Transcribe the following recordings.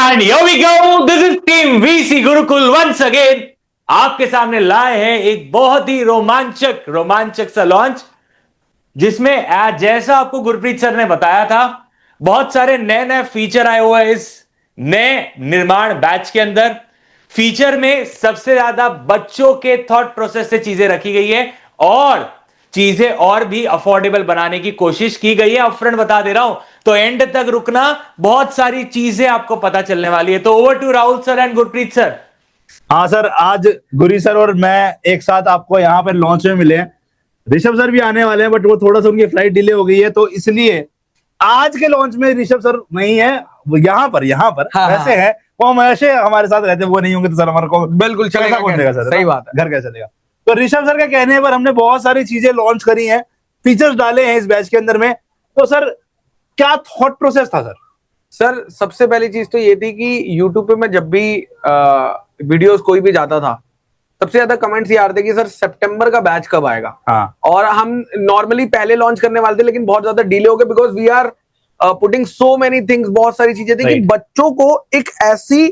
And here we go. This is Team VC Gurukul once again. आपके सामने लाए हैं एक बहुत ही रोमांचक सा लॉन्च, जिसमें जैसा आपको गुरप्रीत सर ने बताया था, बहुत सारे नए नए फीचर आए हुए हैं इस नए निर्माण बैच के अंदर। फीचर में सबसे ज्यादा बच्चों के थॉट प्रोसेस से चीजें रखी गई है और चीजें और भी अफोर्डेबल बनाने की कोशिश की गई है। अपफ्रंट बता दे रहा हूं, तो एंड तक रुकना, बहुत सारी चीजें आपको पता चलने वाली है। तो over to Rahul sir and Gurpreet sir. हाँ सर, आज गुरी सर और मैं एक साथ आपको यहाँ पर लॉन्च में मिले हैं। ऋषभ सर भी आने वाले हैं, बट वो थोड़ा सा उनकी फ्लाइट डिले हो गई है, तो इसलिए आज के लॉन्च में ऋषभ सर नहीं है, यहाँ पर हाँ, वैसे है वो हमेशा हमारे साथ रहते, वो नहीं होंगे तो सर हमारे को बिल्कुल चलेगा, कौन देगा सर? सही बात है, घर कैसे चलेगा? तो ऋषभ सर के कहने पर हमने बहुत सारी चीजें लॉन्च करी हैं, फीचर्स डाले हैं इस बैच के अंदर में। तो सर क्या थॉट प्रोसेस था सर? सर सबसे पहली चीज तो ये थी कि यूट्यूब पे मैं जब भी वीडियोस कोई भी जाता था, सबसे ज्यादा कमेंट्स ये आ रहे थे कि सर सितंबर का बैच कब आएगा। हाँ। और हम नॉर्मली पहले लॉन्च करने वाले थे, लेकिन बहुत ज्यादा डिले हो गए because we are putting so many things. बहुत सारी चीजें थी कि बच्चों को एक ऐसी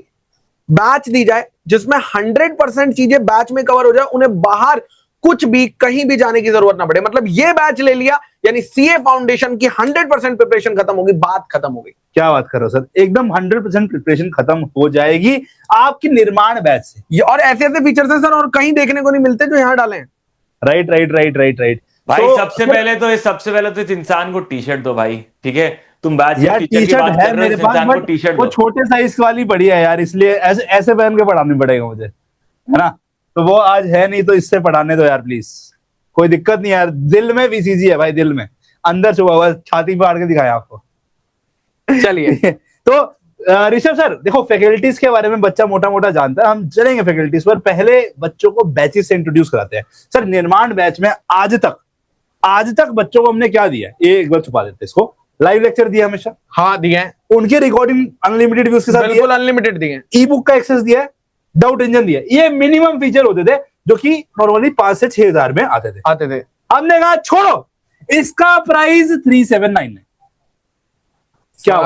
बैच दी जाए जिसमें 100% चीजें बैच में कवर हो जाए, उन्हें बाहर कुछ भी कहीं भी जाने की जरूरत ना पड़े। मतलब ये बैच ले लिया यानी सीए फाउंडेशन की 100% प्रिपरेशन खत्म होगी, बात खत्म हो गई। क्या बात कर रहे हो सर, एकदम 100% प्रिपरेशन खत्म हो जाएगी आपकी निर्माण बैच से। और ऐसे ऐसे फीचर्स हैं सर और कहीं देखने को नहीं मिलते जो यहाँ डाले हैं। राइट भाई सबसे पहले तो इस इंसान को टी शर्ट दो भाई, ठीक है? तुम बैच यार टी शर्ट है मेरे पास, बट वो छोटे साइज वाली पड़ी है यार, इसलिए ऐसे पहन के पढ़ानी पड़ेगा मुझे, है ना? तो वो आज है नहीं, तो इससे पढ़ाने दो यार प्लीज, कोई दिक्कत नहीं यार। दिल में VCG है भाई, दिल में अंदर छुपा हुआ, छाती फाड़ के दिखाया आपको। चलिए तो ऋषभ सर देखो, फैकल्टीज के बारे में बच्चा मोटा मोटा जानता है, हम चलेंगे फैकल्टीज पर। पहले बच्चों को बैचेस से इंट्रोड्यूस कराते हैं। सर निर्माण बैच में आज तक बच्चों को हमने क्या दिया है, ये एक बार छुपा देते हैं इसको। लाइव लेक्चर दिया हमेशा, हाँ दिए हैं। उनके रिकॉर्डिंग अनलिमिटेड व्यूज के साथ बिल्कुल अनलिमिटेड दिए हैं। ई बुक का एक्सेस दिया है, डाउट इंजन दिया। ये मिनिमम फीचर होते थे जो कि नॉर्मली 5 से 6 हजार में आते थे। हमने कहा छोड़ो, इसका प्राइस 379 है। क्या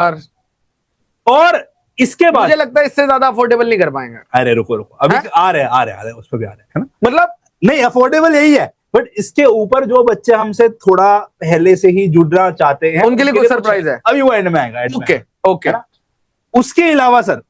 और इसके बाद मुझे लगता है इससे ज्यादा अफोर्डेबल नहीं कर पाएंगे। अरे रुको अभी आ रहे हैं उस पर भी आ रहे हैं, है ना? मतलब नहीं, अफोर्डेबल यही है, बट इसके ऊपर जो बच्चे हमसे थोड़ा पहले से ही जुड़ना चाहते हैं उनके लिए कोई सरप्राइज है, अभी वो एंड में आएगा। ओके। उसके अलावा सर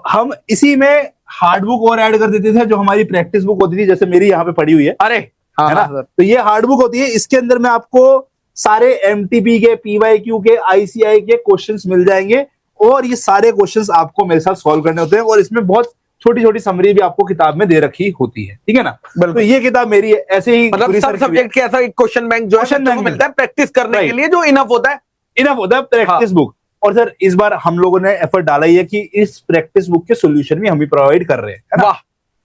हम इसी में हार्ड बुक और ऐड कर देते थे, जो हमारी प्रैक्टिस बुक होती थी, जैसे मेरी यहाँ पे पड़ी हुई है। अरे है ना? तो ये हार्ड बुक होती है, इसके अंदर में आपको सारे MTP के, PYQ के, ICI के क्वेश्चंस मिल जाएंगे, और ये सारे क्वेश्चंस आपको मेरे साथ सॉल्व करने होते हैं, और इसमें बहुत छोटी छोटी समरी भी आपको किताब में दे रखी होती है, ठीक है ना? तो ये किताब मेरी है, ऐसे ही मतलब सब सब्जेक्ट के ऐसा एक क्वेश्चन बैंक जो है मिलता है प्रैक्टिस करने के लिए, जो इनफ होता है प्रैक्टिस बुक। और सर इस बार हम लोगों ने एफर्ट डाला है कि इस प्रैक्टिस बुक के सॉल्यूशन भी हम ही प्रोवाइड कर रहे हैं, है ना?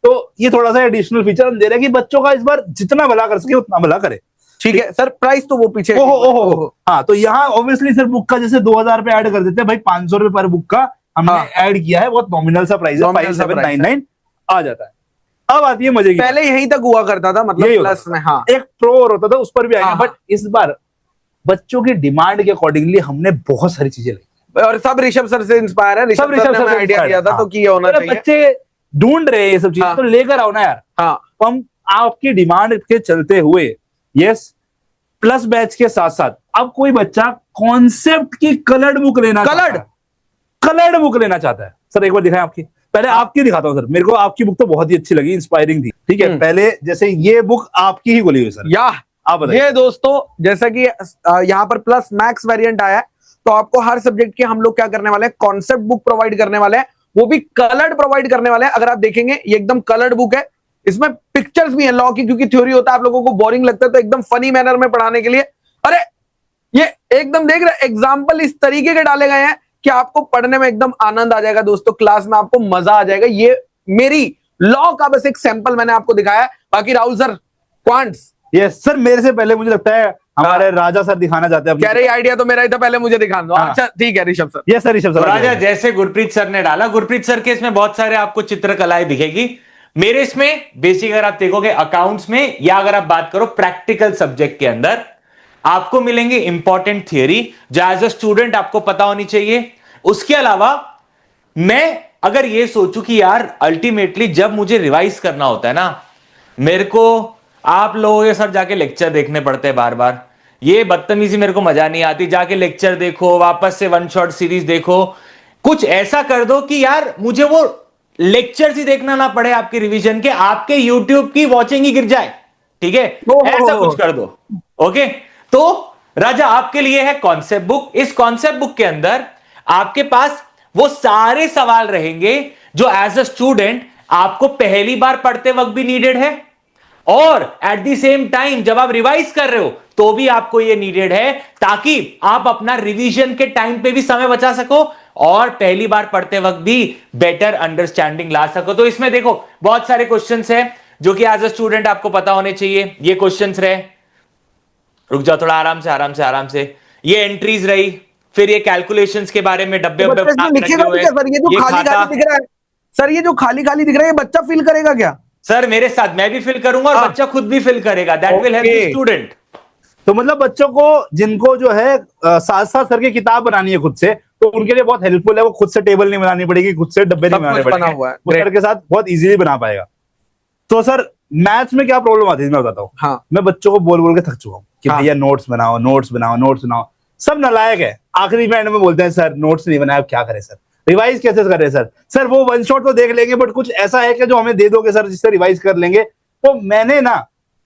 तो ये थोड़ा सा एडिशनल फीचर हम दे रहे हैं कि बच्चों का इस बार जितना भला कर सके उतना भला करे। ठीक है सर, प्राइस तो वो पीछे हाँ, तो यहाँ ऑब्वियसली सर बुक का जैसे 2000 रुपए ऐड कर देते हैं भाई, 500 रुपए पर बुक का हमने ऐड किया है, बहुत नॉमिनल सा प्राइस है, 5799 आ जाता है। अब आती है मजे की, पहले यहीं तक हुआ करता था, मतलब प्लस में हाँ एक प्रो और होता था, उस पर भी आएगा। बट इस बार बच्चों की डिमांड के अकॉर्डिंगली हमने बहुत सारी चीजें लाई, और सब ऋषभ सर से इंस्पायर है। ऋषभ सर ने आइडिया दिया था, तो किया होना चाहिए। बच्चे ढूंढ रहे हैं ये सब चीजें, तो लेकर आओ ना यार। तो हम आपकी डिमांड के चलते हुए प्लस बैच के साथ साथ अब कोई बच्चा कॉन्सेप्ट की कलर्ड बुक लेना चाहता है। सर एक बार दिखाएं आपकी, पहले आपकी दिखाता हूं सर। मेरे को आपकी बुक तो बहुत ही अच्छी लगी, इंस्पायरिंग थी, ठीक है? पहले जैसे ये बुक आपकी ही खुली हुई सर, आप बताइए। ये दोस्तों जैसा कि यहाँ पर प्लस मैक्स वेरिएंट आया है, तो आपको हर सब्जेक्ट के हम लोग क्या करने वाले हैं, कॉन्सेप्ट बुक प्रोवाइड करने वाले हैं, वो भी कलर्ड प्रोवाइड करने वाले हैं। अगर आप देखेंगे ये एकदम कलर्ड बुक है, इसमें पिक्चर्स भी है लॉ की, क्योंकि थ्योरी होता है आप लोगों को बोरिंग लगता है, तो एकदम फनी मैनर में पढ़ाने के लिए। अरे ये एकदम देख रहे एग्जाम्पल इस तरीके के डाले गए हैं कि आपको पढ़ने में एकदम आनंद आ जाएगा दोस्तों, क्लास में आपको मजा आ जाएगा। ये मेरी लॉ का बस एक सैंपल मैंने आपको दिखाया है, बाकी Rahul sir quants. Yes sir, मेरे से पहले मुझे लगता है हमारे राजा सर दिखाना चाहते हैं। कह रहे आइडिया तो मेरा ही था, पहले मुझे दिखा दो। अच्छा ठीक है Rishabh sir. Yes sir, Rishabh sir. राजा जैसे गुरप्रीत सर ने डाला, गुरप्रीत सर के इसमें बहुत सारे आपको चित्रकलाएं दिखेगी। मेरे इसमें बेसिक अगर आप देखोगे अकाउंट्स में, या अगर आप बात करो प्रैक्टिकल सब्जेक्ट के अंदर, आपको मिलेंगे इंपॉर्टेंट थियरी जो एज अ स्टूडेंट आपको पता होनी चाहिए। उसके अलावा मैं अगर ये सोचूं कि यार अल्टीमेटली जब मुझे रिवाइज करना होता है ना, मेरे को आप लोगों के साथ जाके लेक्चर देखने पड़ते हैं बार बार, ये बदतमीजी मेरे को मजा नहीं आती। जाके लेक्चर देखो, वापस से वन शॉट सीरीज देखो, कुछ ऐसा कर दो कि यार मुझे वो लेक्चर ही देखना ना पड़े आपके रिवीजन के, आपके यूट्यूब की वॉचिंग ही गिर जाए, ठीक है, ऐसा कुछ कर दो। ओके, तो राजा आपके लिए है कॉन्सेप्ट बुक। इस कॉन्सेप्ट बुक के अंदर आपके पास वो सारे सवाल रहेंगे जो एज अ स्टूडेंट आपको पहली बार पढ़ते वक्त भी नीडेड है, और एट द सेम टाइम जब आप रिवाइज कर रहे हो तो भी आपको ये नीडेड है, ताकि आप अपना रिवीजन के टाइम पे भी समय बचा सको और पहली बार पढ़ते वक्त भी बेटर अंडरस्टैंडिंग ला सको। तो इसमें देखो बहुत सारे क्वेश्चंस हैं जो कि एज अ स्टूडेंट आपको पता होने चाहिए। ये क्वेश्चंस रहे, रुक जाओ थोड़ा, आराम से आराम से आराम से। ये एंट्रीज रही, फिर ये कैलकुलेशंस के बारे में डब्बे बच्चा इसमें लिखेगा भी क्या सर? ये जो खाली खाली दिख रहा है सर, ये जो खाली खाली दिख रहा है, ये बच्चा फिल करेगा क्या? सर मेरे साथ मैं भी फिल करूंगा और बच्चा खुद भी फिल करेगा, that will help the student. तो मतलब बच्चों को जिनको जो है साथ साथ सर की किताब बनानी है खुद से, तो उनके लिए बहुत हेल्पफुल है। वो खुद से टेबल नहीं बनानी पड़ेगी, खुद से डब्बे नहीं बनाने पड़ेंगे, वो सर के साथ बहुत इजीली बना पाएगा। तो सर मैथ्स में क्या प्रॉब्लम आती है मैं बताता हूँ। हाँ। मैं बच्चों को बोल बोल के थक चुका हूँ कि भैया नोट्स बनाओ, नोट्स बनाओ, नोट्स बनाओ। सब नालायक है, आखिरी में एंड में बोलते हैं सर नोट्स नहीं बनाया, क्या करें सर, रिवाइज कैसे करें सर? सर वो वन शॉट तो देख लेंगे, बट कुछ ऐसा है कि जो हमें दे दोगे सर जिससे रिवाइज कर लेंगे। तो मैंने ना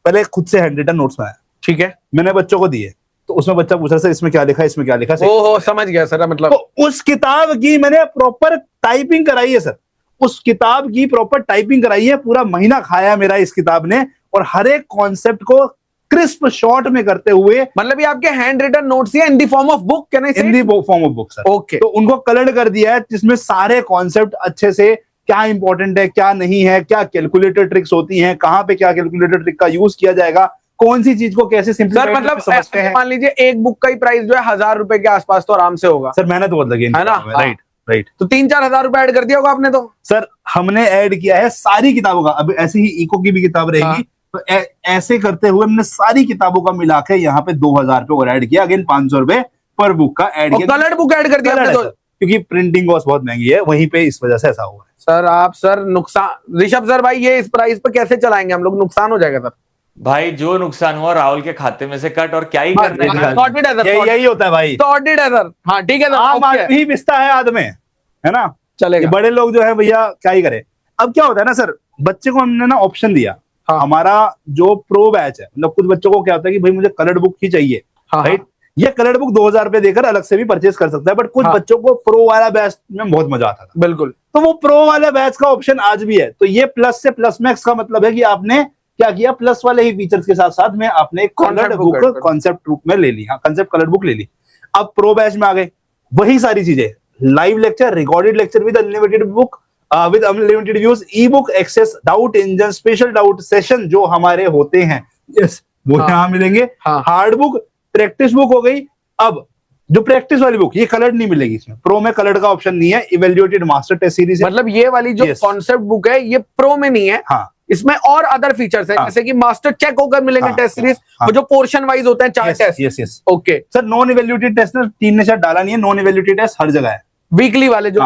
पहले खुद से हैंड रिटन नोट्स बनाया, ठीक है, मैंने बच्चों को दिए। तो उसमें बच्चा पूछ रहा सर इसमें क्या लिखा है, इसमें क्या लिखा है। ओहो समझ गया सर, मतलब तो उस किताब की मैंने प्रॉपर टाइपिंग कराई है सर, उस किताब की प्रॉपर टाइपिंग कराई है। पूरा महीना खाया मेरा इस किताब ने, और हर एक कॉन्सेप्ट को क्रिस्प शॉर्ट में करते हुए। मतलब ये आपके handwritten notes in the form of book, can I say? In the form of book sir. Okay, तो उनको कलर्ड कर दिया है, जिसमें सारे कॉन्सेप्ट अच्छे से, क्या इंपॉर्टेंट है क्या नहीं है, क्या कैलकुलेटर ट्रिक्स होती हैं, कहाँ पे क्या कैलकुलेटर ट्रिक का यूज किया जाएगा, कौन सी चीज को कैसे सिंपलीफाई मतलब समझते हैं। मान लीजिए एक बुक का ही प्राइस जो है 1000 रुपए के आसपास तो आराम से होगा सर। मेहनत बहुत लगी है ना? Right right. तो 3-4 हजार रुपए ऐड कर दिया होगा आपने तो? सर हमने ऐड किया है सारी किताबों का। अब ऐसे ही इको की भी किताब रहेगी, तो ऐसे करते हुए हमने सारी किताबों का मिला के यहाँ पे 2000 रुपए और ऐड किया। अगेन 500 रुपए पर बुक का ऐड किया। कलर्ड बुक ऐड कर दिया आपने तो? क्योंकि प्रिंटिंग कॉस्ट बहुत महंगी है वहीं पे, इस वजह से ऐसा हुआ है। सर आप सर नुकसान, ऋषभ सर भाई ये इस प्राइस पे कैसे चलाएंगे हम लोग? नुकसान हो जाएगा सर। भाई जो नुकसान हुआ राहुल के खाते में से कट, और क्या ही करना है। सॉर्टेड है सर, यही होता है भाई, सॉर्टेड है सर। हाँ ठीक है सर, आम आदमी ही पिसता है आदमी, है ना? चलेगा। बड़े लोग जो है भैया क्या ही करे। अब क्या होता है ना सर, बच्चे को हमने ना ऑप्शन दिया। हाँ। हमारा जो प्रो बैच है, मतलब कुछ बच्चों को क्या होता है कि भाई मुझे कलर्ड बुक ही चाहिए, राइट? ये कलर्ड बुक 2000 रुपए देकर अलग से भी परचेज कर सकता है, बट कुछ बच्चों को प्रो वाला बैच में बहुत मजा आता था। बिल्कुल, तो वो प्रो वाला बैच का ऑप्शन आज भी है। तो ये प्लस से प्लस मैक्स का मतलब है कि आपने क्या किया, प्लस वाले ही फीचर्स के साथ साथ में आपने एक कलर्ड बुक कॉन्सेप्ट रूप में ले ली, कॉन्सेप्ट कलर्ड बुक ले ली। अब प्रो बैच में आ गए वही सारी चीजें, live lecture, recorded lecture with unlimited book, with unlimited views, ebook access, doubt engine, special doubt session जो हमारे होते हैं, यस वो यहाँ मिलेंगे। हार्ड बुक, प्रैक्टिस बुक हो गई। अब जो प्रैक्टिस वाली बुक, ये कलर्ड नहीं मिलेगी इसमें, प्रो में कलर्ड का ऑप्शन नहीं है। इवैल्यूएटेड मास्टर टेस्ट सीरीज, मतलब ये वाली जो कॉन्सेप्ट बुक है ये प्रो में नहीं है। हाँ, इसमें और अदर फीचर्स है, जैसे कि मास्टर चेक होकर मिलेंगे टेस्ट सीरीज, वो जो पोर्शन वाइज होते हैं 4 test. Yes yes. Okay sir non evaluated test ना टीम ने शायद डाला नहीं है, नॉन इवैल्यूएटेड टेस्ट हर जगह है। वीकली वाले जो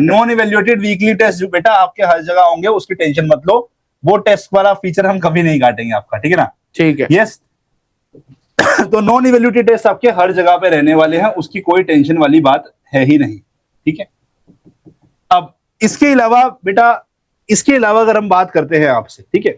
नॉन इवैल्यूएटेड वीकली टेस्ट जो बेटा आपके हर जगह होंगे, उसकी टेंशन मत लो। वो टेस्ट वाला फीचर हम कभी नहीं काटेंगे आपका, ठीक है ना? ठीक है, यस। तो नॉन इवैल्यूएटेड टेस्ट आपके हर जगह पे रहने वाले हैं, उसकी कोई टेंशन वाली बात है ही नहीं, ठीक है? अब इसके अलावा बेटा, इसके अलावा अगर हम बात करते हैं आपसे, ठीक है,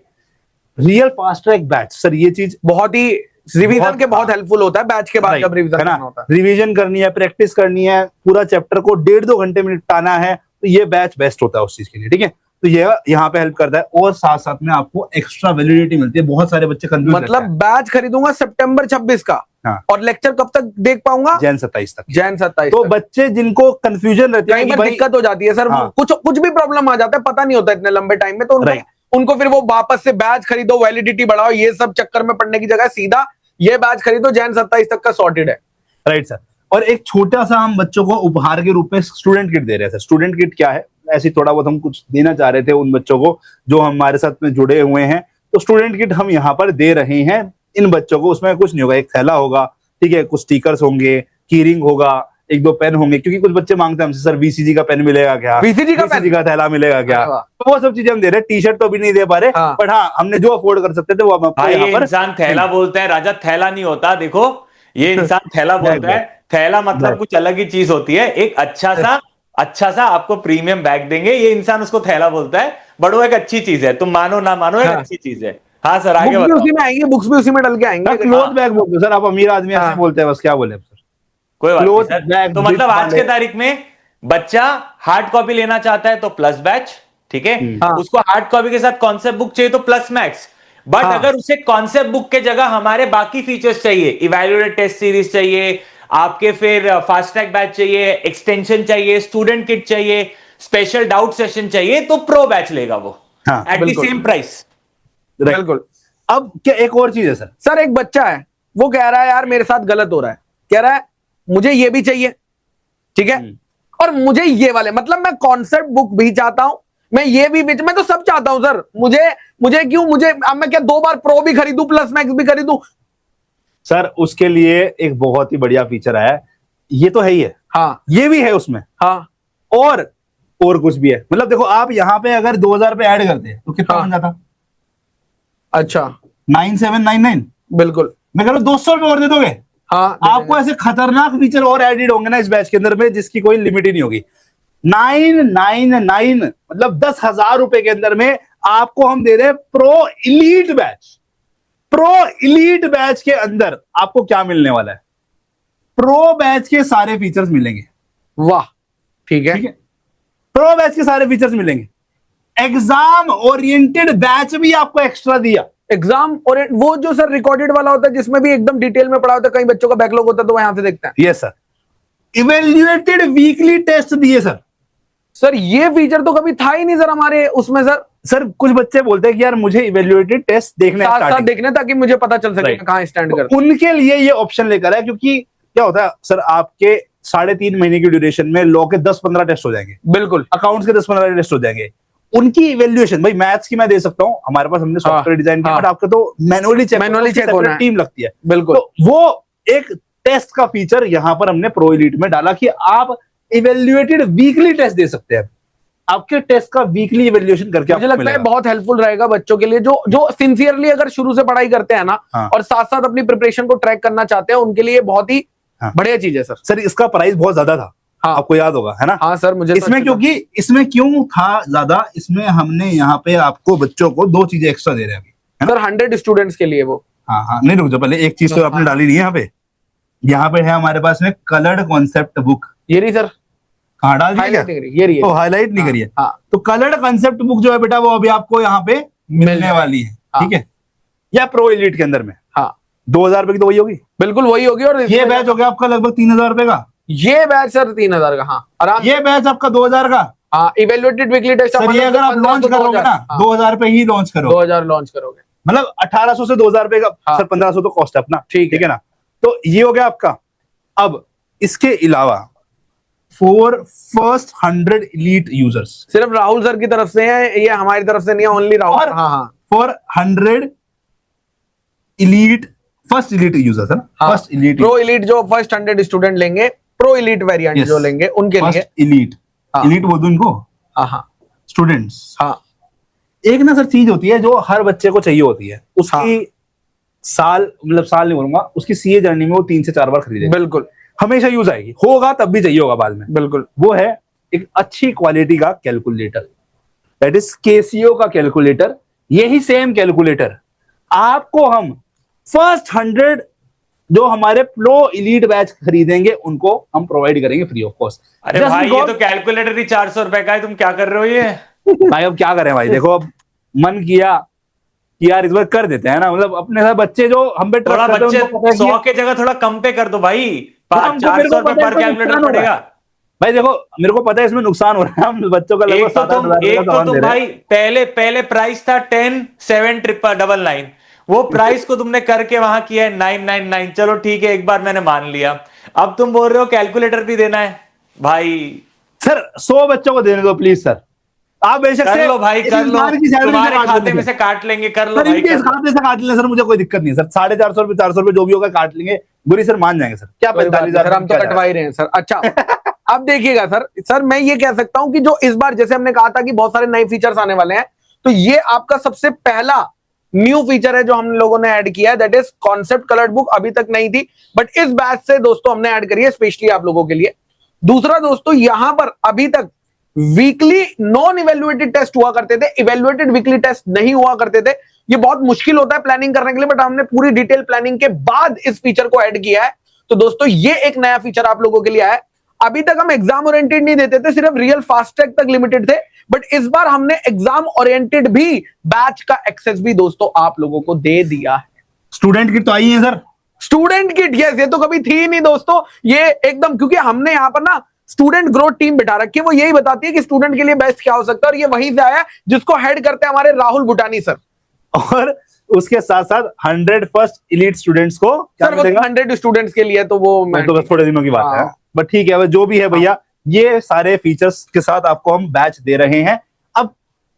real fast track batch, sir ये चीज बहुत ही रिवीजन के बहुत हेल्पफुल होता है बैच के बाद, जब रिवीजन करना होता है, रिवीजन करनी है, प्रैक्टिस करनी है, पूरा चैप्टर को 1.5-2 घंटे में निपटाना है, तो ये बैच बेस्ट होता है उस चीज के लिए, ठीक है? तो ये यहाँ पे हेल्प करता है, और साथ साथ में आपको एक्स्ट्रा वैलिडिटी मिलती है। बहुत सारे बच्चे कंफ्यूज, मतलब बैच खरीदूंगा सितंबर 26 का, हाँ, और लेक्चर कब तक देख पाऊंगा? जैन 27 तक। जैन 27 तो बच्चे जिनको कंफ्यूजन रहती है, दिक्कत हो जाती है सर, हाँ, कुछ भी प्रॉब्लम आ जाता है, पता नहीं होता इतने लंबे टाइम में, तो उनको फिर वो वापस से बैच खरीदो, वैलिडिटी बढ़ाओ, ये सब चक्कर में पड़ने की जगह सीधा ये बैच खरीदो, जैन 27 तक का सॉर्टेड है। Right sir. और एक छोटा सा हम बच्चों को उपहार के रूप में स्टूडेंट किट दे रहे थे। स्टूडेंट किट क्या है, ऐसी थोड़ा बहुत हम कुछ देना चाह रहे थे उन बच्चों को जो हमारे साथ में जुड़े हुए हैं। तो स्टूडेंट किट हम यहाँ पर दे रहे हैं इन बच्चों को। उसमें कुछ नहीं होगा, एक थैला होगा, ठीक है, कुछ स्टिकर्स होंगे, कीरिंग होगा, एक दो पेन होंगे, क्योंकि कुछ बच्चे मांगते हैं हमसे सर वीसीजी का पेन मिलेगा क्या, VCG का VCG का थैला मिलेगा क्या, अरे वाह। तो वो सब चीजें हम दे रहे हैं। टी शर्ट तो अभी नहीं दे पा रहे, हाँ। बट हाँ हमने जो अफोर्ड कर सकते थे वो हम आपको भाई यहाँ ये पर इंसान थैला बोलता है राजा, थैला नहीं होता। देखो ये इंसान थैला बैग, बोलता है, थैला मतलब बैग। कुछ अलग ही चीज होती है। एक अच्छा सा आपको प्रीमियम बैग देंगे, ये इंसान उसको थैला बोलता है। बट वो एक अच्छी चीज है, तुम मानो ना मानो, एक हाँ। अच्छी चीज है। हाँ सर, आगे बुक्स भी बताओ। उसी में आएंगे, बुक्स भी उसी में डल के आएंगे। क्लोथ बैग बोलते हो सर, आप अमीर आदमी ऐसे हाँ। बोलते हैं, बस क्या बोले सर। कोई बात नहीं क्लोथ सर। बैग तो मतलब आज के तारीख में बच्चा हार्ड कॉपी लेना चाहता है तो प्लस बैच, ठीक है। हाँ। उसको हार्ड कॉपी के साथ कॉन्सेप्ट बुक चाहिए तो प्लस मैक्स। बट हाँ। अगर उसे कॉन्सेप्ट बुक के जगह हमारे बाकी फीचर्स चाहिए, इवैल्यूएटेड टेस्ट सीरीज चाहिए आपके, फिर फास्ट ट्रैक बैच चाहिए, एक्सटेंशन चाहिए, स्टूडेंट किट चाहिए, स्पेशल डाउट सेशन चाहिए, तो प्रो बैच लेगा वो हाँ, एट द बिल्कुल। Same price. बिल्कुल। अब क्या एक और चीज है सर, सर एक बच्चा है, वो कह रहा है यार मेरे साथ गलत हो रहा है, कह रहा है मुझे ये भी चाहिए, ठीक है, और मुझे ये वाले, मतलब मैं कॉन्सेप्ट बुक भी चाहता हूं, मैं ये भी मैं तो सब चाहता हूं सर। मुझे क्यों, मुझे अब मैं क्या 2 बार प्रो भी खरीदूं प्लस मैक्स भी खरीदूं? सर उसके लिए एक बहुत ही बढ़िया फीचर आया है, ये तो है ही है, हाँ ये भी है उसमें, हाँ और कुछ भी है। मतलब देखो आप यहाँ पे अगर 2000 रुपए ऐड करते तो कितना हाँ। बन जाता? अच्छा 9799। बिल्कुल। मैं कह रहा हूं 200 रुपए और दे दोगे, हाँ आपको ऐसे खतरनाक फीचर और एडेड होंगे ना इस बैच के अंदर में, जिसकी कोई लिमिट ही नहीं होगी। 999 मतलब 10,000 रुपए के अंदर में आपको हम दे रहे हैं pro elite batch. Pro elite batch के अंदर आपको क्या मिलने वाला है? प्रो बैच के सारे फीचर्स मिलेंगे। वाह ठीक है। ठीक है, प्रो बैच के सारे फीचर्स मिलेंगे। एग्जाम ओरिएंटेड बैच भी आपको एक्स्ट्रा दिया। एग्जाम और वो जो सर रिकॉर्डेड वाला होता है जिसमें भी एकदम डिटेल में पढ़ा होता है, कई बच्चों का बैकलॉग होता है तो वो यहां से देखते हैं। Yes sir. Evaluated weekly test दिए सर। सर ये फीचर तो कभी था ही नहीं सर हमारे उसमें सर। सर कुछ बच्चे बोलते हैं कि यार मुझे इवेल्युएटेड टेस्ट देखने साथ साथ देखने, ताकि मुझे पता चल सके Right. कहां स्टैंड कर। तो उनके लिए ये ऑप्शन लेकर है, क्योंकि क्या होता है सर, आपके 3.5 महीने की ड्यूरेशन में लॉ के 10-15 टेस्ट हो जाएंगे, बिल्कुल। अकाउंट्स के 10-15 टेस्ट हो जाएंगे। उनकी इवेल्युएशन, भाई मैथ्स की मैं दे सकता हूं, हमारे पास हमने सॉफ्टवेयर डिजाइन किया, हाँ। बट आपका तो मैनुअली चेक होना है। टीम लगती है। बिल्कुल। तो वो एक टेस्ट का फीचर यहां पर हमने प्रो एलीट में डाला कि आप इवेल्युएटेड वीकली टेस्ट दे सकते हैं। आपके टेस्ट का वीकली इवेल्युएशन करके मुझे आपको लगता है मिलेगा। बहुत हेल्पफुल रहेगा बच्चों के लिए जो सिंसियरली अगर शुरू से पढ़ाई करते हैं ना, हाँ। और साथ साथ अपनी प्रिपरेशन को ट्रैक करना चाहते हैं, उनके लिए बहुत ही हाँ। बढ़िया चीज है सर। सर इसका प्राइस बहुत ज्यादा था, हाँ। आपको याद होगा है ना? हाँ सर मुझे इसमें क्योंकि इसमें क्यों था ज्यादा, इसमें हमने यहाँ पे आपको बच्चों को 2 चीजें एक्स्ट्रा दे रहे हैं अभी। सर 100 स्टूडेंट्स के लिए वो। हाँ हाँ, नहीं रुक जाओ, पहले एक चीज तो आपने डाली नहीं है यहाँ पे। यहाँ पे है हमारे पास में कलर्ड कॉन्सेप्ट बुक। ये रही सर, कहाँ डाल दी क्या? हाईलाइट नहीं करी, ये रही है। तो हाईलाइट नहीं करिए। हाँ। तो कलर्ड कॉन्सेप्ट बुक जो है बेटा, वो अभी आपको यहाँ पे मिलने वाली है, हाँ। ठीक है, या प्रो एलीट के अंदर में। हाँ 2000 रुपए की तो वही होगी। बिल्कुल वही होगी। और ये बैच हो गया आपका लगभग 3000 रुपए का। ये बैच सर 3000 का। हाँ आराम। ये बैच आपका 2000 का। हाँ इवेल्युएटेड वीकली टेस्ट सर ये अगर आप लॉन्च करोगे ना 2000 रुपए ही लॉन्च करोगे, 2000 लॉन्च करोगे, मतलब 1800 से 2000 रुपए का। हाँ। सर 1500 तो कॉस्ट है अपना, ठीक है ना? तो ये हो गया आपका। अब इसके अलावा फॉर फर्स्ट 100 elite यूजर्स, सिर्फ राहुल सर की तरफ से है, ये हमारी तरफ से नहीं है, ओनली राहुल। और हाँ हाँ for 100 elite first elite users है ना? हाँ। फर्स्ट elite, प्रो इलीट जो फर्स्ट 100 स्टूडेंट लेंगे, प्रो इलीट वेरिएंट Yes. जो लेंगे उनके लिए। फर्स्ट elite, हाँ। elite बोल दो इनको, हाँ हाँ स्टूडेंट्स। हाँ एक ना सर चीज होती है जो हर बच्चे को चाहिए होती है, उसकी हाँ। साल नहीं बोलूंगा, उसकी सीए जर्नी में वो 3 से 4 बार खरीदेगा, बिल्कुल हमेशा यूज आएगी, होगा तब भी चाहिए होगा बाद में। बिल्कुल। वो है एक अच्छी क्वालिटी का कैलकुलेटर, दैट इज केसीओ का कैलकुलेटर। यही सेम कैलकुलेटर आपको हम फर्स्ट 100 जो हमारे प्रो इलीट बैच खरीदेंगे उनको हम प्रोवाइड करेंगे फ्री ऑफ कॉस्ट। अरे भाई ये तो कैलकुलेटर ही 400 रुपए का है, तुम क्या कर रहे हो ये? भाई अब क्या करें भाई, देखो अब मन किया कि यार इस बार कर देते हैं ना, मतलब अपने साथ बच्चे जो हम पे थोड़ा ट्रस्ट करते बच्चे हैं, उनको पता है कि 100 के जगह थोड़ा कम पे कर दो भाई, हमको मेरे 400 को रुपए पता है पर इसमें कैलकुलेटर नुकसान हो रहा है। पड़ेगा। भाई देखो मेरे को पता है इसमें नुकसान हो रहा है, हम बच्चों का लगभग 7-8 एक हजार तो का सामान तुम दे रहे हैं। भाई पहले प्राइस था 10,799, वो प्राइस को तुमने करके वहां किया है 999। चलो ठीक है, एक बार मैंने मान लिया। अब तुम बोल रहे हो कैलकुलेटर भी देना है भाई। सर 100 बच्चों को देने दो प्लीज सर, आप बेशक कर से लो भाई, इस कर लो, इंसान की सैलरी से तुम्हारे काट खाते देंगे। में से काट लेंगे, कर लो सर भाई, इनके कर इस लो। खाते से काट लें सर, मुझे कोई दिक्कत नहीं है सर, 450 रुपए 400 रुपए जो भी होगा काट लेंगे, गुरी सर मान जाएंगे सर, क्या कोई बात नहीं 45,000 सर, हम तो कटवा ही रहे हैं सर। अच्छा अब देखिएगा सर मैं ये कह सकता हूं कि जो इस बार जैसे हमने कहा था कि बहुत सारे नए फीचर्स आने वाले हैं, तो ये आपका सबसे पहला न्यू फीचर है जो हम लोगों ने ऐड किया है, that is concept coloured book. अभी तक नहीं थी, बट इस बैच से दोस्तों हमने ऐड करी है स्पेशली आप लोगों के लिए। दूसरा दोस्तों, यहां पर अभी तक वीकली नॉन इवेल्युएटेड टेस्ट हुआ करते थे, इवेल्युएटेड वीकली टेस्ट नहीं हुआ करते थे। ये बहुत मुश्किल होता है प्लानिंग करने के लिए, बट हमने पूरी डिटेल प्लानिंग के बाद इस फीचर को ऐड किया है। तो दोस्तों ये एक नया फीचर आप लोगों के लिए आया है। अभी तक हम एग्जाम ओरिएंटेड नहीं देते थे, सिर्फ रियल फास्ट ट्रैक तक लिमिटेड थे, बट इस बार हमने एग्जाम ओरिएंटेड भी बैच का एक्सेस भी दोस्तों आप लोगों को दे दिया है। स्टूडेंट किट तो आई है सर, स्टूडेंट किट, यस, ये तो कभी थी ही नहीं दोस्तों, ये एकदम, क्योंकि हमने यहां पर ना स्टूडेंट ग्रोथ टीम बिठा रखी है, वो यही बताती है कि स्टूडेंट के लिए बेस्ट क्या हो सकता है, और ये वहीं से आया जिसको हेड करते हैं हमारे राहुल भूटानी सर। और उसके साथ साथ 100 फर्स्ट इलीट स्टूडेंट्स को क्या सर वो मिलेगा? 100 स्टूडेंट्स के लिए तो वो तो बस थोड़े दिनों की बात है, हाँ। बट ठीक है, वो जो भी है भैया, ये सारे फीचर्स के साथ आपको हम बैच दे रहे हैं। अब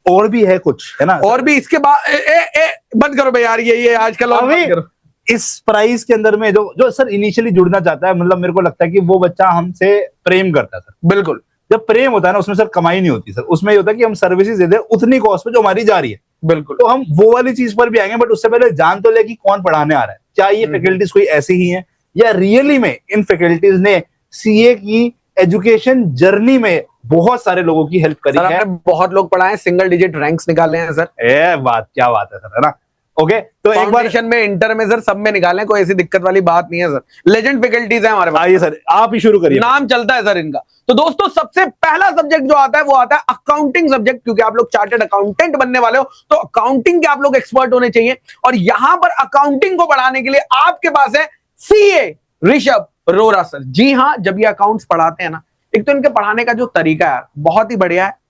और भी है कुछ, है ना? और भी इसके बाद बंद करो भाई यार, ये आजकल और अभी बंद करो। इस प्राइस के अंदर में जो जो सर इनिशियली जुड़ना चाहता है, मतलब मेरे को लगता है कि वो बच्चा हमसे प्रेम करता है सर। बिल्कुल, जब प्रेम होता है ना, उसमें सर कमाई नहीं होती सर, उसमें ये होता है कि हम सर्विसेज दे दें उतनी कॉस्ट पे जो हमारी जा रही है। बिल्कुल, तो हम वो वाली चीज पर भी आएंगे, बट उससे पहले जान तो ले कि कौन पढ़ाने आ रहा है, क्या ये फैकल्टीज कोई ऐसी ही है, या रियली में इन फैकल्टीज ने सीए की एजुकेशन जर्नी में बहुत सारे लोगों की हेल्प करी सर है। आपने बहुत लोग पढ़ाए, सिंगल डिजिट रैंक्स निकाले हैं सर। क्या बात है सर, है ना? ओके, तो एक बार फाउंडेशन में, इंटर में सर, सब में निकाले, कोई ऐसी दिक्कत वाली बात नहीं है सर। लेजेंड फैकल्टीज है हमारे पास, आइए सर, आप ही शुरू करिए। नाम चलता है सर इनका। तो दोस्तों सबसे पहला सब्जेक्ट जो आता है वो आता है अकाउंटिंग सब्जेक्ट, क्योंकि आप लोग चार्टर्ड अकाउंटेंट बनने वाले हो, तो अकाउंटिंग के आप लोग एक्सपर्ट होने चाहिए। और यहां पर अकाउंटिंग को बढ़ाने के लिए आपके पास है सीए ऋषभ रोरा सर। जी हाँ, जब ये अकाउंट्स पढ़ाते हैं ना, एक तो इनके पढ़ाने का जो तरीका है बहुत ही बढ़िया है।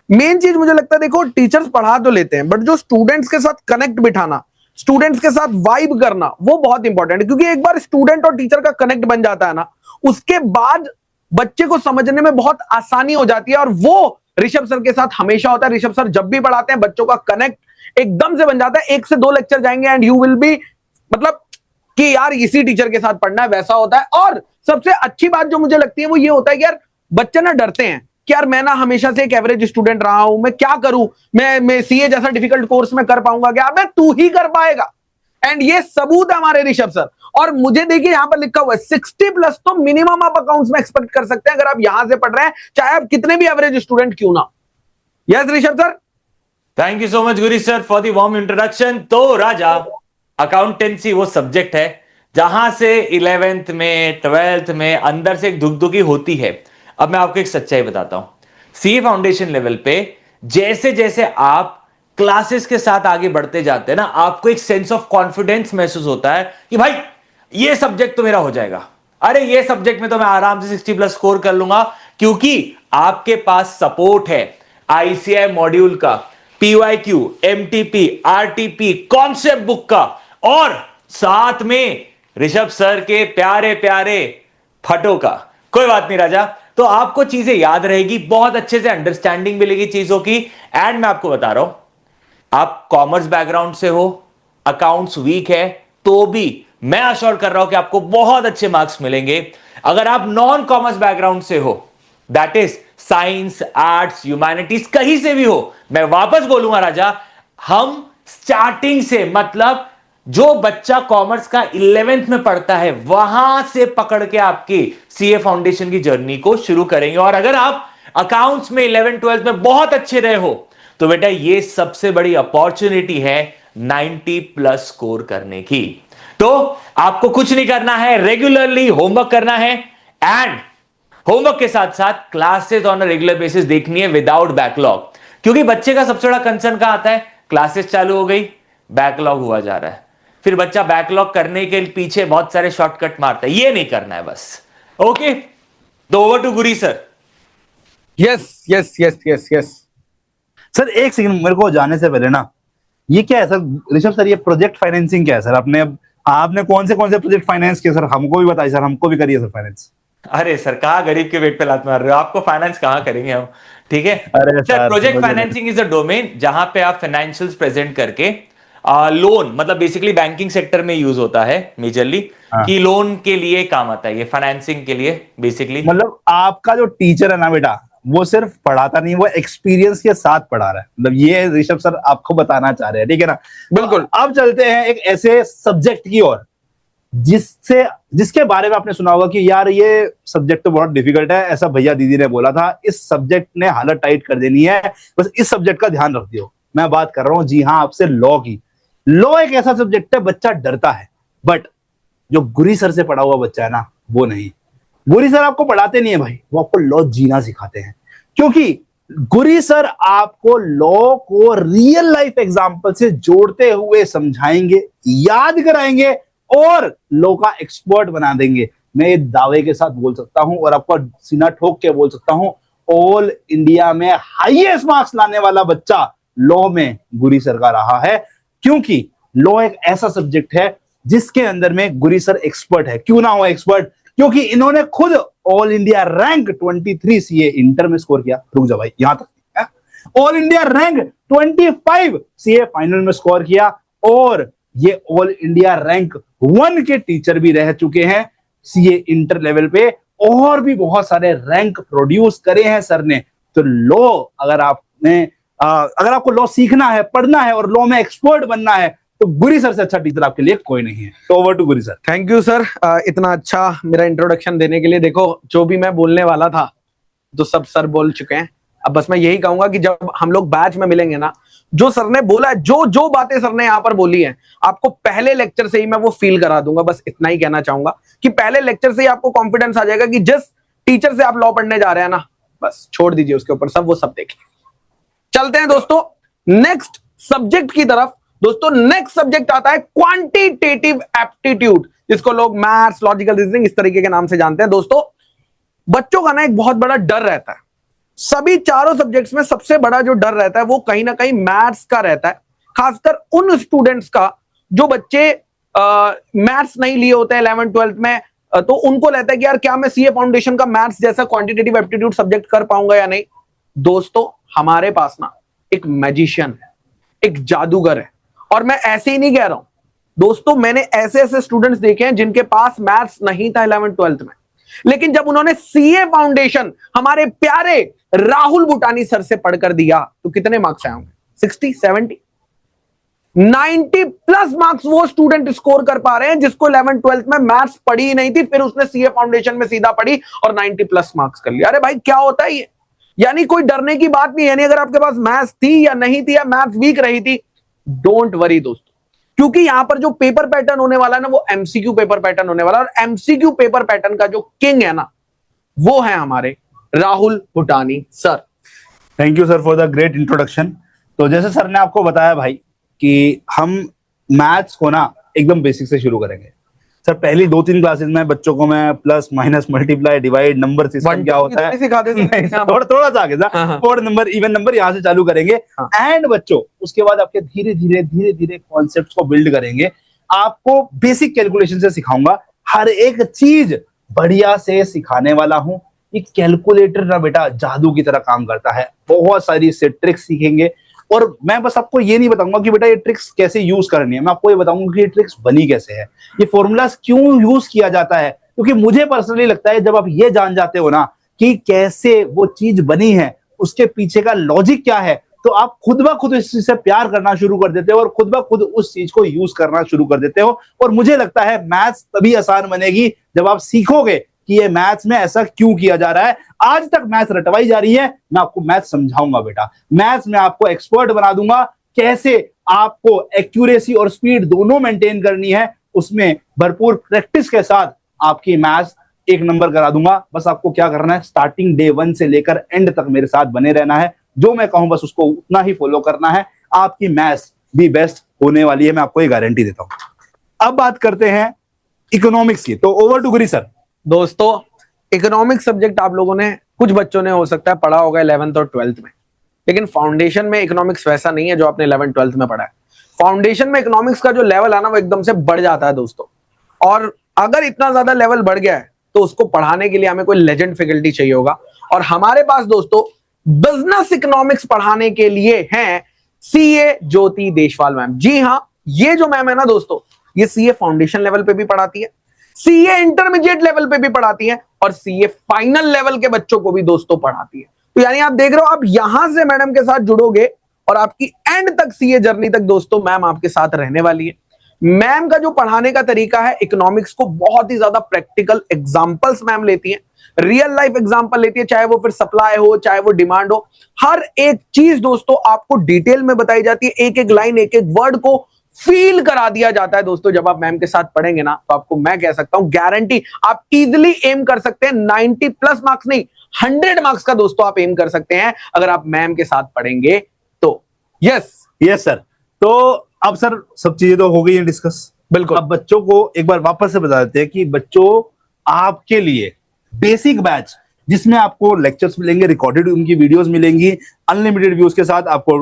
मेन चीज मुझे लगता है, देखो टीचर्स पढ़ा तो लेते हैं, बट जो स्टूडेंट्स के साथ कनेक्ट बिठाना, स्टूडेंट्स के साथ वाइब करना, वो बहुत इंपॉर्टेंट है। क्योंकि एक बार स्टूडेंट और टीचर का कनेक्ट बन जाता है ना, उसके बाद बच्चे को समझने में बहुत आसानी हो जाती है, और वो ऋषभ सर के साथ हमेशा होता है। ऋषभ सर जब भी पढ़ाते हैं, बच्चों का कनेक्ट एकदम से बन जाता है। 1 से 2 लेक्चर जाएंगे एंड यू विल बी, मतलब कि यार इसी टीचर के साथ पढ़ना है, वैसा होता है। और सबसे अच्छी बात जो मुझे लगती है वो ये होता है कि यार बच्चे ना डरते हैं कि यार मैं ना हमेशा से एक एवरेज स्टूडेंट रहा हूं, मैं क्या करूं, मैं सीए जैसा डिफिकल्ट कोर्स में कर पाऊंगा क्या? अबे तू ही कर पाएगा, एंड ये सबूत है हमारे ऋषभ सर। और मुझे देखिए यहां पर लिखा हुआ है 60+ तो मिनिमम आप अकाउंट्स में एक्सपेक्ट कर सकते हैं अगर आप यहां से पढ़ रहे हैं, चाहे आप कितने भी एवरेज स्टूडेंट क्यों ना। Yes Rishabh sir, thank you so much Guri sir for the warm introduction. तो राजा, अकाउंटेंसी वो सब्जेक्ट है जहां से 11th में 12th में अंदर से एक धुकधुकी होती है। अब मैं आपको एक सच्चाई बताता हूं, सीए फाउंडेशन लेवल पे जैसे जैसे आप क्लासेस के साथ आगे बढ़ते जाते हैं ना, आपको एक सेंस ऑफ कॉन्फिडेंस महसूस होता है कि भाई ये सब्जेक्ट तो मेरा हो जाएगा, अरे ये सब्जेक्ट में तो मैं आराम से 60+ स्कोर कर लूंगा, क्योंकि आपके पास सपोर्ट है आईसीआई मॉड्यूल का, PYQ, MTP, RTP, concept book का, और साथ में ऋषभ सर के प्यारे प्यारे फटो का। कोई बात नहीं राजा, तो आपको चीजें याद रहेगी, बहुत अच्छे से अंडरस्टैंडिंग मिलेगी चीजों की। एंड मैं आपको बता रहा हूं, आप कॉमर्स बैकग्राउंड से हो, अकाउंट्स वीक है, तो भी मैं अश्योर कर रहा हूं कि आपको बहुत अच्छे मार्क्स मिलेंगे। अगर आप नॉन कॉमर्स बैकग्राउंड से हो, that is science, arts, humanities, कहीं से भी हो, मैं वापस बोलूंगा राजा, हम स्टार्टिंग से, मतलब जो बच्चा कॉमर्स का 11th में पढ़ता है वहां से पकड़ के आपकी सीए फाउंडेशन की जर्नी को शुरू करेंगे। और अगर आप अकाउंट्स में 11th 12th में बहुत अच्छे रहे हो, तो बेटा ये सबसे बड़ी अपॉर्चुनिटी है 90+ स्कोर करने की। तो आपको कुछ नहीं करना है, रेगुलरली होमवर्क करना है, एंड होमवर्क के साथ साथ classes on a regular basis देखनी है विदाउट बैकलॉग। क्योंकि बच्चे का सबसे बड़ा कंसर्न कहां आता है, क्लासेस चालू हो गई, बैकलॉग हुआ जा रहा है, फिर बच्चा बैकलॉग करने के पीछे बहुत सारे शॉर्टकट मारता है, ये नहीं करना है बस। ओके, तो over to Guri sir. Yes yes yes yes yes sir एक सेकंड, मेरे को जाने से पहले ना, ये क्या है सर ऋषभ सर, ये प्रोजेक्ट फाइनेंसिंग क्या है सर? आपने कौन से प्रोजेक्ट फाइनेंस किए सर? हमको भी बताइए सर, हमको भी करिए सर फाइनेंस। अरे सर, कहां गरीब के पेट पे लात मार रहे हो, आपको फाइनेंस कहां करेंगे हम, ठीक है? अरे sir, project financing is a domain जहां पे आप फाइनेंशियल्स प्रेजेंट करके लोन, मतलब बेसिकली बैंकिंग सेक्टर में यूज होता है मेजरली, हाँ। कि लोन के लिए काम आता है, ये फाइनेंसिंग के लिए बेसिकली। मतलब आपका जो टीचर है ना बेटा, वो सिर्फ पढ़ाता नहीं, वो एक्सपीरियंस के साथ पढ़ा रहा है, मतलब ये ऋषभ सर आपको बताना चाह रहे हैं, ठीक है ना। बिल्कुल। तो अब चलते हैं एक ऐसे सब्जेक्ट की ओर जिसके बारे में आपने सुना होगा कि यार ये सब्जेक्ट तो बहुत डिफिकल्ट है, ऐसा भैया दीदी ने बोला था, इस सब्जेक्ट ने हालत टाइट कर देनी है, बस इस सब्जेक्ट का ध्यान रख दियो। मैं बात कर रहा हूं, जी हाँ, आपसे लॉ की। लॉ एक ऐसा सब्जेक्ट है, बच्चा डरता है, बट जो गुरी सर से पढ़ा हुआ बच्चा है ना, वो नहीं। गुरी सर आपको पढ़ाते नहीं है भाई, वो आपको लॉ जीना सिखाते हैं, क्योंकि गुरी सर आपको लॉ को रियल लाइफ एग्जांपल से जोड़ते हुए समझाएंगे, याद कराएंगे और लॉ का एक्सपर्ट बना देंगे। मैं ये दावे के साथ बोल सकता हूं और आपको सीना ठोक के बोल सकता हूं, ऑल इंडिया में हाईएस्ट मार्क्स लाने वाला बच्चा लॉ में गुरी सर का रहा है, क्योंकि लॉ एक ऐसा सब्जेक्ट है जिसके अंदर में गुरी सर एक्सपर्ट है। क्यों ना हो एक्सपर्ट, क्योंकि इन्होंने खुद all India rank 23 CA inter में स्कोर किया। रुक जा भाई, यहां तक all India rank 25 CA final में स्कोर किया, और ये ऑल इंडिया रैंक 1 के टीचर भी रह चुके हैं सीए इंटर लेवल पे, और भी बहुत सारे रैंक प्रोड्यूस करे हैं सर ने। तो लॉ अगर आपको लॉ सीखना है, पढ़ना है और लॉ में एक्सपर्ट बनना है, तो गुरी सर से अच्छा टीचर आपके लिए कोई नहीं है। तो over to Guri sir. Thank you sir, इतना अच्छा मेरा इंट्रोडक्शन देने के लिए। देखो, जो भी मैं बोलने वाला था तो सब सर बोल चुके हैं। अब बस मैं यही कहूंगा कि जब हम लोग बैच में मिलेंगे ना, जो सर ने बोला है, जो जो बातें सर ने यहाँ पर बोली है, आपको पहले लेक्चर से ही मैं वो फील करा दूंगा। बस इतना ही कहना चाहूंगा कि पहले लेक्चर से ही आपको कॉन्फिडेंस आ जाएगा कि जिस टीचर से आप लॉ पढ़ने जा रहे हैं ना, बस छोड़ दीजिए उसके ऊपर सब, वो सब देखिए। चलते हैं दोस्तों नेक्स्ट सब्जेक्ट की तरफ। दोस्तों नेक्स्ट सब्जेक्ट आता है क्वांटिटेटिव एप्टीट्यूड, जिसको लोग मैथ्स, लॉजिकल रीजनिंग इस तरीके के नाम से जानते हैं। दोस्तों बच्चों का ना एक बहुत बड़ा डर रहता है, सभी चारों सब्जेक्ट्स में सबसे बड़ा जो डर रहता है वो कहीं ना कहीं मैथ्स का रहता है, खासकर उन स्टूडेंट्स का जो बच्चे मैथ्स नहीं लिए होते हैं 11th 12th में। तो उनको रहता है कि यार क्या मैं सीए फाउंडेशन का मैथ्स जैसा क्वांटिटेटिव एप्टीट्यूड सब्जेक्ट कर पाऊंगा या नहीं। दोस्तों हमारे पास ना एक मैजिशियन है, एक जादूगर है, और मैं ऐसे ही नहीं कह रहा हूं दोस्तों, मैंने ऐसे ऐसे स्टूडेंट्स देखे हैं जिनके पास मैथ्स नहीं था 11th 12th में, लेकिन जब उन्होंने सीए फाउंडेशन हमारे प्यारे राहुल भूटानी सर से पढ़कर दिया तो कितने मार्क्स आए होंगे? 60, 70, 90 प्लस मार्क्स वो स्टूडेंट स्कोर कर पा रहे हैं जिसको 11th 12th में मैथ्स पढ़ी ही नहीं थी, फिर उसने सीए फाउंडेशन में सीधा पढ़ी और 90 प्लस मार्क्स कर लिया। अरे भाई क्या होता है ये? यानी कोई डरने की बात नहीं है। यानी अगर आपके पास मैथ्स थी या नहीं थी या मैथ्स वीक रही थी, डोंट वरी दोस्तों, क्योंकि यहां पर जो पेपर पैटर्न होने वाला है ना, वो एमसीक्यू पेपर पैटर्न होने वाला है, और एमसीक्यू पेपर पैटर्न का जो किंग है ना, वो है हमारे Rahul Bhutani sir. Thank you sir for the great introduction. तो जैसे सर ने आपको बताया भाई कि हम मैथ्स को ना एकदम बेसिक से शुरू करेंगे। सर पहली 2-3 क्लासेस में बच्चों को मैं plus minus multiply divide number system क्या होता है सिखा देते हैं। थोड़ा सा आगे कोड नंबर, इवन नंबर यहाँ से चालू करेंगे। एंड बच्चों उसके बाद आपके धीरे धीरे कॉन्सेप्ट्स को बिल्ड करेंगे। आपको बेसिक कैलकुलेशन से सिखाऊंगा, हर एक चीज बढ़िया से सिखाने वाला हूं। ये कैलकुलेटर ना बेटा जादू की तरह काम करता है, बहुत सारी इससे ट्रिक्स सीखेंगे, और मैं बस आपको ये नहीं बताऊंगा कि बेटा ये ट्रिक्स कैसे यूज करनी है, मैं आपको ये बताऊंगा कि ये ट्रिक्स बनी कैसे है, ये फॉर्मूलाज क्यों यूज किया जाता है। क्योंकि मुझे पर्सनली लगता है जब आप ये जान जाते हो ना कि कैसे वो चीज बनी है, उसके पीछे का लॉजिक क्या है, तो आप खुद ब खुद इस चीज से प्यार करना शुरू कर देते हो और खुद ब खुद उस चीज को यूज करना शुरू कर देते हो। और मुझे लगता है मैथ्स तभी आसान बनेगी जब आप सीखोगे कि ये मैथ्स में ऐसा क्यों किया जा रहा है। आज तक मैथ्स रटवाई जा रही है, मैं आपको मैथ्स समझाऊंगा बेटा, मैथ्स में आपको एक्सपर्ट बना दूंगा। कैसे आपको एक्यूरेसी और स्पीड दोनों मेंटेन करनी है, उसमें भरपूर प्रैक्टिस के साथ आपकी मैथ्स 1 नंबर करा दूंगा। बस आपको क्या करना है, स्टार्टिंग डे 1 से लेकर एंड तक मेरे साथ बने रहना है, जो मैं कहूं बस उसको उतना ही फॉलो करना है। आपकी मैथ्स भी बेस्ट होने वाली है, मैं आपको ये गारंटी देता हूं। अब बात करते हैं इकोनॉमिक्स की, तो ओवर टू गुरी सर। दोस्तों इकोनॉमिक्स सब्जेक्ट आप लोगों ने, कुछ बच्चों ने हो सकता है पढ़ा होगा 11th और 12th में, लेकिन फाउंडेशन में इकोनॉमिक्स वैसा नहीं है जो आपने 11th 12th में पढ़ा है। फाउंडेशन में इकोनॉमिक्स का जो लेवल है ना, वो एकदम से बढ़ जाता है दोस्तों, और अगर इतना ज्यादा लेवल बढ़ गया है तो उसको पढ़ाने के लिए हमें कोई लेजेंड फैकल्टी चाहिए होगा, और हमारे पास दोस्तों बिजनेस इकोनॉमिक्स पढ़ाने के लिए हैं सीए ज्योति देशवाल मैम। जी हाँ, ये जो मैम है ना दोस्तों, ये सीए फाउंडेशन लेवल पे भी पढ़ाती है, सीए इंटरमीडिएट लेवल पे भी पढ़ाती है, और सीए फाइनल लेवल के बच्चों को भी दोस्तों पढ़ाती है। तो यानी आप देख रहे हो, आप यहां से मैडम के साथ जुड़ोगे और आपकी एंड तक सीए जर्नी तक दोस्तों मैम आपके साथ रहने वाली है। मैम का जो पढ़ाने का तरीका है, इकोनॉमिक्स को बहुत ही ज्यादा प्रैक्टिकल एग्जांपल्स मैम लेती हैं, रियल लाइफ एग्जांपल लेती है, चाहे वो फिर सप्लाई हो, चाहे वो डिमांड हो, हर एक चीज दोस्तों आपको डिटेल में बताई जाती है, एक एक लाइन, एक एक वर्ड को फील करा दिया जाता है। दोस्तों जब आप मैम के साथ पढ़ेंगे ना, तो आपको मैं कह सकता हूं गारंटी, आप इजिली एम कर सकते हैं 90 प्लस मार्क्स नहीं, 100 मार्क्स का दोस्तों आप एम कर सकते हैं अगर आप मैम के साथ पढ़ेंगे तो। Yes sir. तो अब सर सब चीजें तो हो गई हैं डिस्कस, बिल्कुल। अब बच्चों को एक बार वापस से बता देते हैं कि बच्चों आपके लिए बेसिक बैच जिसमें आपको लेक्चर्स मिलेंगे, रिकॉर्डेड उनकी वीडियोस मिलेंगी, अनलिमिटेड व्यूज के साथ आपको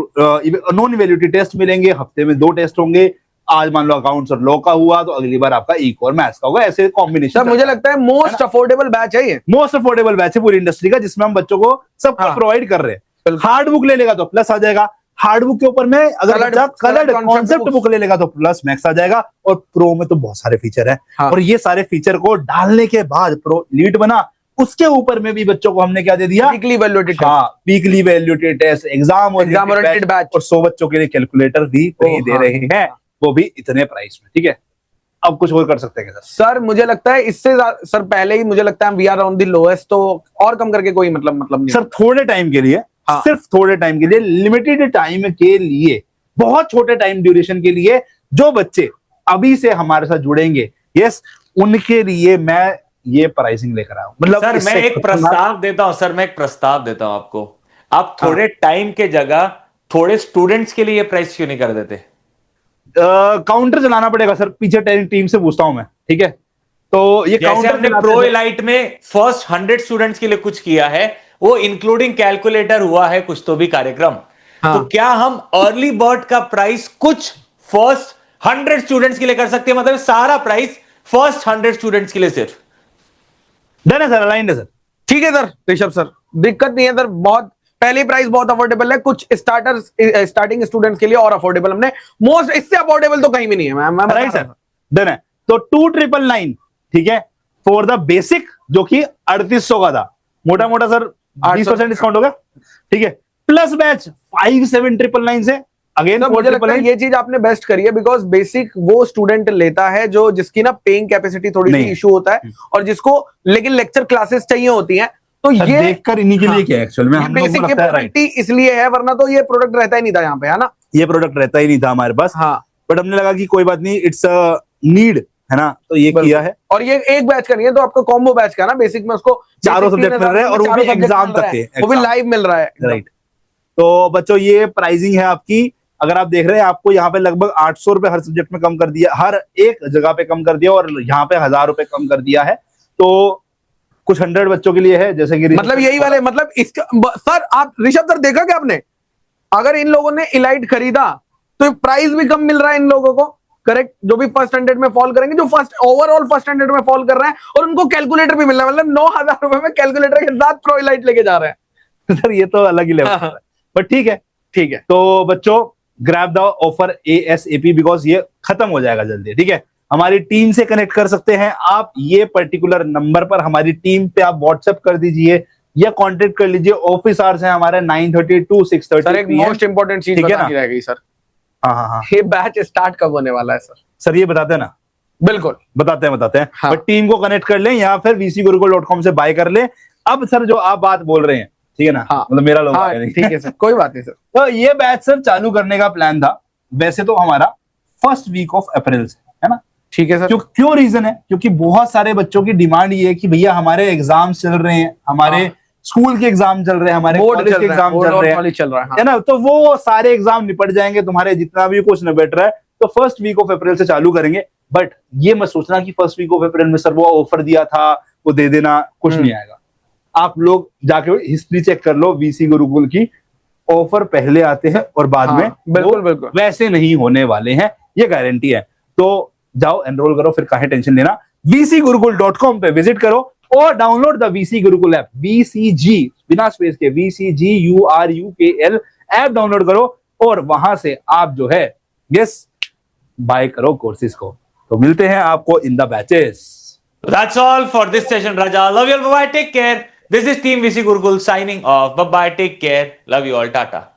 नॉन इवैल्यूएटिव टेस्ट मिलेंगे, हफ्ते में 2 टेस्ट होंगे। आज मान लो अकाउंट्स और लॉ का हुआ तो अगली बार आपका इको और मैथ्स का होगा, ऐसे कॉम्बिनेशन। सर मुझे लगता है मोस्ट अफोर्डेबल बैच है ये, मोस्ट अफोर्डेबल बैच है पूरी इंडस्ट्री का, जिसमें हम बच्चों को सब कुछ प्रोवाइड कर रहे हैं। हार्ड बुक ले लेगा तो प्लस आ जाएगा, हार्ड बुक के ऊपर में अगर बच्चा कलर्ड कॉन्सेप्ट बुक ले लेगा तो प्लस मैक्स आ जाएगा, और प्रो में तो बहुत सारे फीचर हैं। और ये सारे फीचर को डालने के बाद प्रो लीड बना, उसके ऊपर में भी बच्चों को हमने क्या दे दिया, वीकली वैल्यूएटेड टेस्ट, हाँ weekly valuated test, exam oriented batch, और 100 बच्चों के लिए कैलकुलेटर भी फ्री दे रहे हैं, वो भी इतने प्राइस में। ठीक है, अब कुछ और कर सकते हैं क्या सर? मुझे लगता है इससे सर पहले ही मुझे लगता है we are on the lowest, तो और कम करके कोई मतलब नहीं सर। थोड़े टाइम के लिए, सिर्फ थोड़े टाइम के लिए, लिमिटेड टाइम के लिए, बहुत छोटे टाइम ड्यूरेशन के लिए जो बच्चे अभी से हमारे साथ जुड़ेंगे, यस, उनके लिए मैं ये प्राइसिंग लेकर आया हूं। मतलब सर मैं एक प्रस्ताव देता हूं, सर मैं एक प्रस्ताव देता हूं आपको, आप थोड़े टाइम के जगह थोड़े स्टूडेंट्स के लिए ये प्राइस क्यों नहीं कर देते? काउंटर चलाना पड़ेगा सर, पीछे टीम से पूछता हूं मैं। ठीक है, तो ये जैसे हमने प्रो एलाइट में फर्स्ट 100 स्टूडेंट्स के लिए कुछ किया है, वो इंक्लूडिंग कैलकुलेटर हुआ है कुछ तो भी कार्यक्रम। तो क्या हम अर्ली बर्ड का प्राइस कुछ फर्स्ट 100 स्टूडेंट्स के लिए कर सकते हैं? मतलब सारा प्राइस फर्स्ट 100 स्टूडेंट्स के लिए सिर्फ। डन है सर, अलाइंड है सर। ठीक है सर ऋषभ सर, दिक्कत नहीं है सर, बहुत पहली प्राइस बहुत अफोर्डेबल है, कुछ स्टार्टिंग स्टूडेंट्स के लिए और अफोर्डेबल हमने, मोस्ट इससे अफोर्डेबल तो कहीं भी नहीं है मैम। राइट सर, डन है। तो 2999, ठीक है, फॉर द बेसिक, जो कि 3800 का था, मोटा मोटा सर 20% डिस्काउंट होगा। ठीक है, प्लस बैच 5799 से अगेन मुझे लगता है ये चीज आपने बेस्ट करी है, बिकॉज बेसिक वो स्टूडेंट लेता है जो जिसकी ना पेइंग कैपेसिटी थोड़ी सी इशू होता है, और जिसको लेकिन लेक्चर क्लासेस चाहिए होती हैं, तो ये देखकर इन्हीं के लिए क्या एक्चुअल में हम बेसिक की प्रायोरिटी इसलिए है, वरना तो ये प्रोडक्ट रहता ही नहीं था यहाँ पे, है ना, ये प्रोडक्ट रहता ही नहीं था हमारे पास। हाँ, बट हमने लगा कि कोई बात नहीं, इट्स अ नीड, है ना, तो ये किया है। और ये एक बैच का नहीं है, तो आपको कॉम्बो बैच का ना, बेसिक में उसको चारों सब्जेक्ट मिल रहे हैं, और वो भी एग्जाम तक के, वो भी लाइव मिल रहा है। राइट। तो बच्चों ये प्राइसिंग है आपकी, अगर आप देख रहे हैं, आपको यहाँ पे लगभग 800 रुपए हर सब्जेक्ट में कम कर दिया, हर एक जगह पे कम कर दिया, और यहाँ पे 1000 रुपए कम कर दिया है। तो कुछ 100 बच्चों के लिए है, जैसे कि मतलब यही वाले, मतलब इसका सर, आप ऋषभ सर देखा क्या आपने, अगर इन लोगों ने इलाइट खरीदा तो प्राइस भी कम मिल रहा है इन लोगों को, करेक्ट, जो भी फर्स्ट 100 में फॉल करेंगे, जो फर्स्ट ओवरऑल फर्स्ट 100 में फॉल कर रहे हैं, और उनको कैलकुलेटर भी मिल रहा है, मतलब 9000 रुपए में कैलकुलेटर के साथ प्रो इलाइट लेके जा रहे हैं। सर ये तो अलग ही लेवल है, बट ठीक है, ठीक है। तो बच्चों grab the offer ASAP, because ये खत्म हो जाएगा जल्दी। ठीक है, हमारी टीम से कनेक्ट कर सकते हैं आप, ये पर्टिकुलर नंबर पर हमारी टीम पे आप व्हाट्सएप कर दीजिए या कांटेक्ट कर लीजिए। ऑफिस आवर्स है हमारे 9:30 to 6:30। सर एक मोस्ट इंपोर्टेंट चीज बतानी रह गई सर, हाँ, ये बैच स्टार्ट कब होने वाला है सर? सर ये बताते हैं ना, बिल्कुल बताते हैं। हाँ। बट टीम को कनेक्ट कर लें या फिर vcgurukul.com से बाय कर लें। अब सर जो आप बात बोल रहे हैं, ठीक है ना, हाँ, मतलब मेरा लोग, हाँ, ठीक है सर, कोई बात नहीं सर। तो ये बैच सर चालू करने का प्लान था वैसे तो हमारा फर्स्ट वीक ऑफ अप्रैल से, है ना, ठीक है सर। क्यों रीजन है, क्योंकि बहुत सारे बच्चों की डिमांड ये है कि भैया हमारे एग्जाम चल रहे हैं, हमारे स्कूल के एग्जाम चल रहे हैं, हमारे कॉलेज के एग्जाम चल रहे हैं, है ना, तो वो सारे एग्जाम निपट जाएंगे, तुम्हारे जितना भी कुछ निपट रहा है, तो फर्स्ट वीक ऑफ अप्रैल से चालू करेंगे। बट ये मत सोचना कि फर्स्ट वीक ऑफ अप्रैल में सर वो ऑफर दिया था वो दे देना, कुछ नहीं आएगा। आप लोग जाके हिस्ट्री चेक कर लो, वीसी गुरुकुल की ऑफर पहले आते हैं और बाद में बिल्कुल वैसे नहीं होने वाले हैं, ये गारंटी है। तो जाओ एनरोल करो, फिर काहे टेंशन लेना, vcgurukul.com पे विजिट करो और download the VC Gurukul app, VCG बिना स्पेस के, VCGURUKL ऐप डाउनलोड करो, और वहां से आप जो है यस बाय करो कोर्सेज को। तो मिलते हैं आपको in the batches. That's all for this session, Raja. Love you all. Bye bye. Take care. This is Team VC Gurukul signing off. Bye bye. Take care. Love you all. Tata.